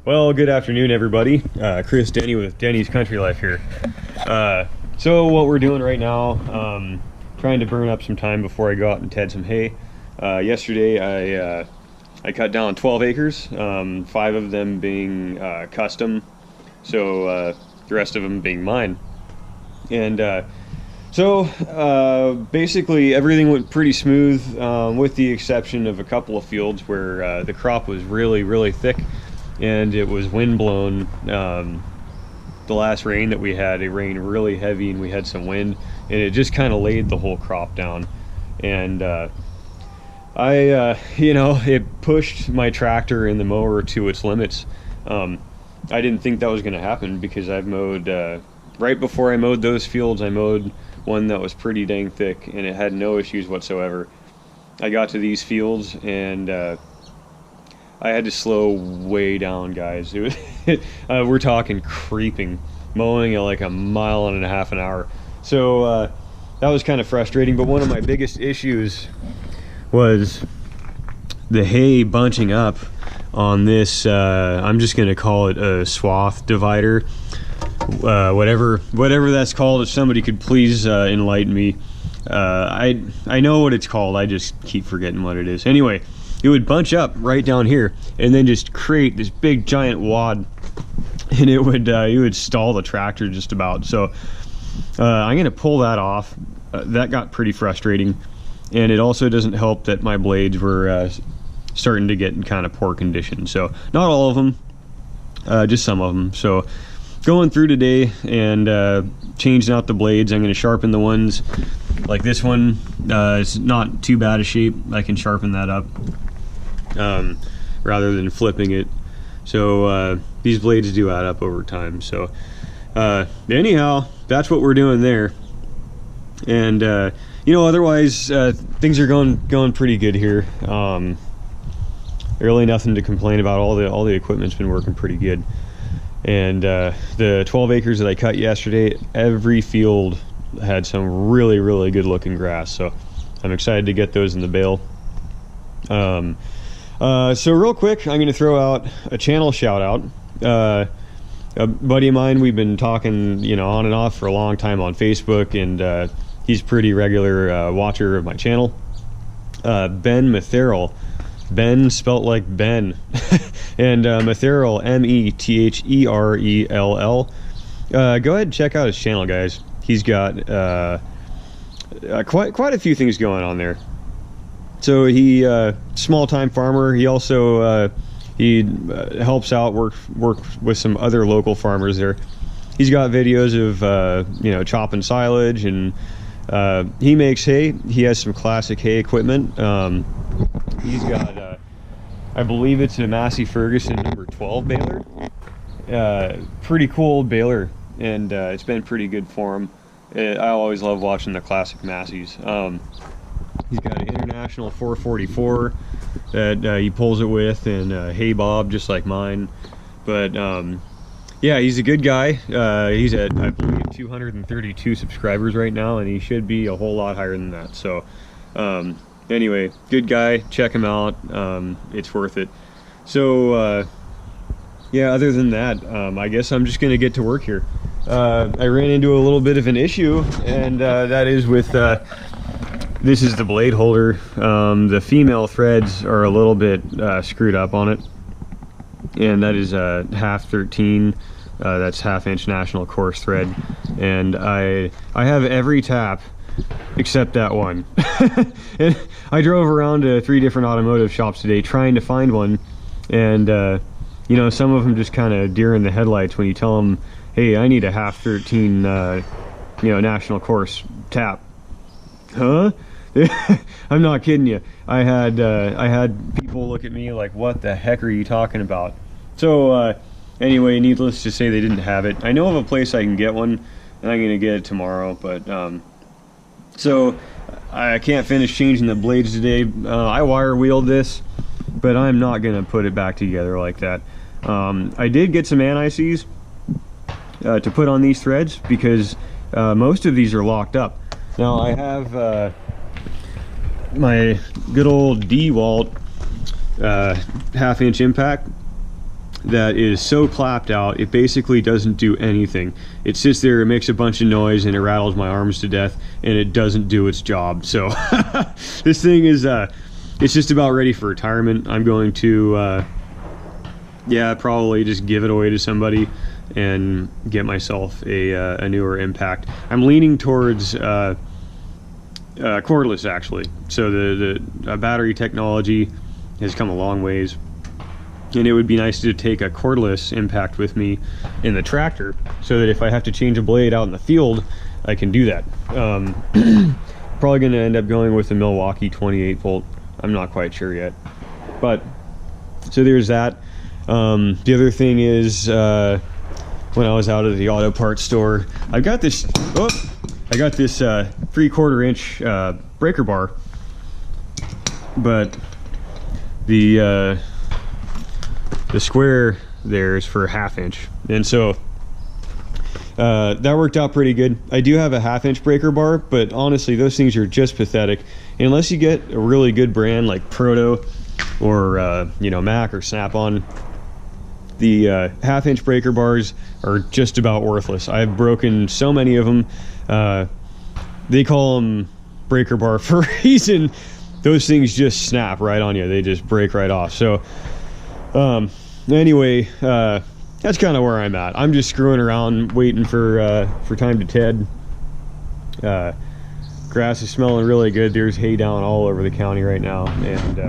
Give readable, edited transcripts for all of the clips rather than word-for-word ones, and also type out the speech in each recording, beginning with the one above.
Well, good afternoon, everybody. Chris Denny with Denny's Country Life here. So what we're doing right now, trying to burn up some time before I go out and ted some hay. Yesterday I cut down 12 acres, 5 of them being custom, so the rest of them being mine. And basically everything went pretty smooth, with the exception of a couple of fields where the crop was really thick and it was wind blown. The last rain that we had, it rained really heavy and we had some wind and it just kind of laid the whole crop down. And it pushed my tractor and the mower to its limits. I didn't think that was going to happen because I've mowed, right before I mowed those fields, I mowed one that was pretty dang thick and it had no issues whatsoever. I got to these fields and I had to slow way down, guys. It was we're talking creeping, mowing at like 1.5 miles an hour. So that was kind of frustrating. But one of my biggest issues was the hay bunching up on this. I'm just going to call it a swath divider, whatever that's called. If somebody could please enlighten me. I know what it's called. I just keep forgetting what it is. Anyway. It would bunch up right down here and then just create this big giant wad, and it would stall the tractor just about. So I'm gonna pull that off. That got pretty frustrating, and it also doesn't help that my blades were starting to get in kind of poor condition. So not all of them, just some of them. So going through today and changing out the blades. I'm going to sharpen the ones like this one. It's not too bad a shape. I can sharpen that up rather than flipping it. So these blades do add up over time. So anyhow, that's what we're doing there. And otherwise things are going pretty good here. Really nothing to complain about. All the equipment's been working pretty good. And the 12 acres that I cut yesterday, every field had some really good looking grass. So I'm excited to get those in the bale. So real quick, I'm going to throw out a channel shout out. A buddy of mine, we've been talking, on and off for a long time on Facebook, and he's a pretty regular watcher of my channel. Ben Metherell. Ben spelt like Ben. And Metherell, Metherell. Go ahead and check out his channel, guys. He's got quite a few things going on there. So he small-time farmer. He also he helps out, work with some other local farmers there. He's got videos of chopping silage, and he makes hay. He has some classic hay equipment. He's got I believe it's a Massey Ferguson number 12 baler. Pretty cool baler, and it's been pretty good for him. I always love watching the classic Masseys. He's got an International 444 that he pulls it with, and hay bob just like mine. But yeah, he's a good guy. He's at, I believe, 232 subscribers right now, and he should be a whole lot higher than that. So anyway, good guy. Check him out. It's worth it. So yeah, other than that, I guess I'm just gonna get to work here. I ran into a little bit of an issue, and that is with this is the blade holder. The female threads are a little bit screwed up on it, and that is half 13. That's 1/2 inch national coarse thread, and I have every tap except that one. And I drove around to 3 different automotive shops today trying to find one, and some of them just kind of deer in the headlights when you tell them, hey, I need a 1/2 13 national coarse tap. Huh? I'm not kidding you. I had people look at me like, what the heck are you talking about? So anyway, needless to say, they didn't have it. I know of a place I can get one, and I'm gonna get it tomorrow. But so I can't finish changing the blades today. I wire wheeled this, but I'm not gonna put it back together like that. I did get some anti-seize to put on these threads because most of these are locked up. Now I have my good old DeWalt 1/2 inch impact. that is so clapped out, it basically doesn't do anything. It sits there, it makes a bunch of noise, and it rattles my arms to death, and it doesn't do its job. So this thing is, it's just about ready for retirement. I'm going to, yeah, probably just give it away to somebody and get myself a newer Impact. I'm leaning towards cordless, actually. So the battery technology has come a long ways. And it would be nice to take a cordless Impact with me in the tractor, so that if I have to change a blade out in the field, I can do that. Probably going to end up going with a Milwaukee 28 volt. I'm not quite sure yet. But, so there's that. The other thing is, when I was out at the auto parts store, I got this 3/4 inch breaker bar, but the square there is for 1/2 inch, and so that worked out pretty good. I do have a 1/2 inch breaker bar, but honestly those things are just pathetic unless you get a really good brand like Proto or you know, Mac or Snap-on. The 1/2 inch breaker bars are just about worthless. I've broken so many of them. They call them breaker bar for a reason. Those things just snap right on you. They just break right off. So anyway, that's kind of where I'm at. I'm just screwing around waiting for time to ted. Grass is smelling really good. There's hay down all over the county right now, and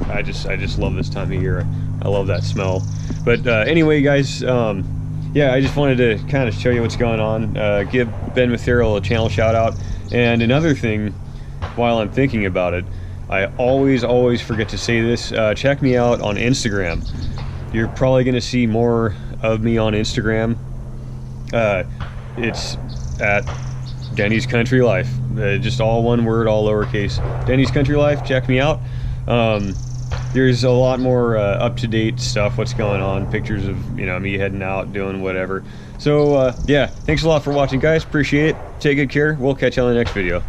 I just love this time of year. I love that smell. But anyway, guys, yeah, I just wanted to kind of show you what's going on. Give Ben Matherill a channel shout out. And another thing, while I'm thinking about it, I always forget to say this. Check me out on Instagram. You're probably going to see more of me on Instagram. It's at Denny's Country Life. Just all one word, all lowercase. Denny's Country Life. Check me out. There's a lot more up-to-date stuff, what's going on, pictures of, you know, me heading out, doing whatever. So yeah, thanks a lot for watching, guys. Appreciate it. Take good care. We'll catch you on the next video.